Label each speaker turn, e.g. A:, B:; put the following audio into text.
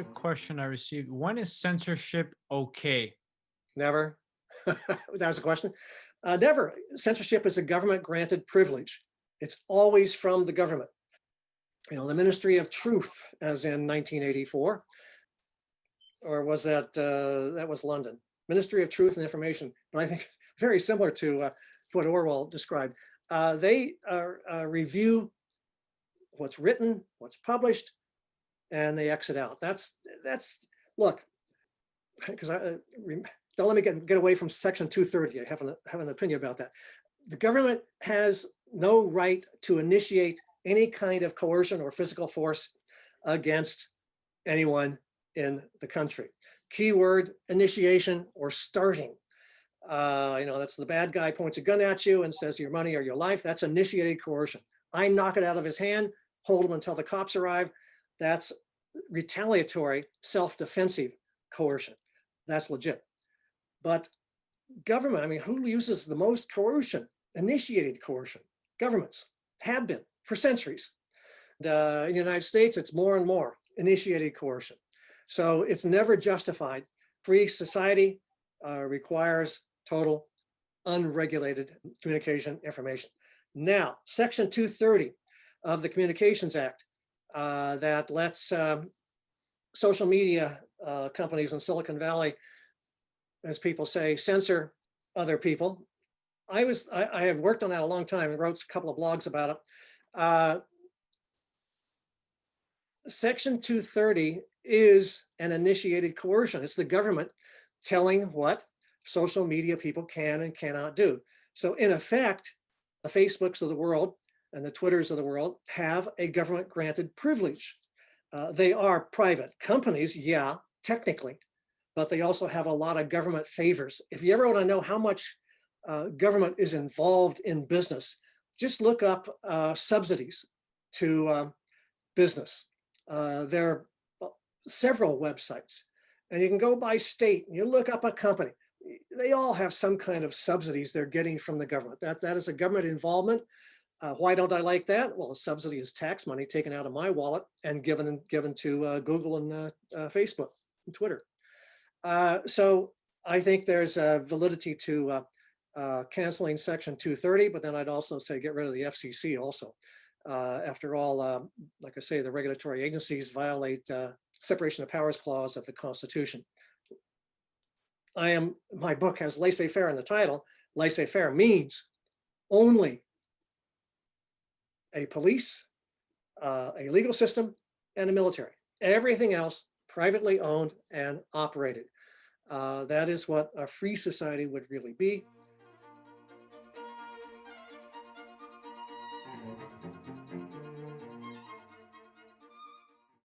A: another question I received. When is censorship okay?
B: Never. That was a question. Never. Censorship is a government granted privilege. It's always from the government. You know, the Ministry of Truth, as in 1984, or was that was London? Ministry of Truth and Information, but I think very similar to what Orwell described. They review what's written, what's published, and they exit out. That's look, because don't let me get away from Section 230. I have an opinion about that. The government has no right to initiate any kind of coercion or physical force against anyone in the country. Keyword: initiation or starting. You know, that's the bad guy points a gun at you and says your money or your life. That's initiated coercion. I knock it out of his hand, hold him until the cops arrive. That's retaliatory, self-defensive coercion. That's legit. But government, I mean, who uses the most coercion? Initiated coercion. Governments have been for centuries. And, in the United States, it's more and more initiated coercion. So it's never justified. Free society requires total unregulated communication information. Now, Section 230 of the Communications Act that lets social media companies in Silicon Valley, as people say, censor other people. I have worked on that a long time and wrote a couple of blogs about it. Section 230 is an initiated coercion. It's the government telling what social media people can and cannot do. So in effect, the Facebooks of the world and the Twitters of the world have a government granted privilege. They are private companies, yeah, technically, but they also have a lot of government favors. If you ever want to know how much government is involved in business, just look up subsidies to business. There are several websites, and you can go by state and you look up a company. They all have some kind of subsidies they're getting from the government. That is a government involvement. Why don't I like that? Well, a subsidy is tax money taken out of my wallet and given to Google and Facebook and Twitter. So I think there's a validity to canceling Section 230, but then I'd also say get rid of the FCC also. After all, like I say, the regulatory agencies violate separation of powers clause of the Constitution. My book has laissez-faire in the title. Laissez-faire means only a police, a legal system, and a military. Everything else privately owned and operated. That is what a free society would really be.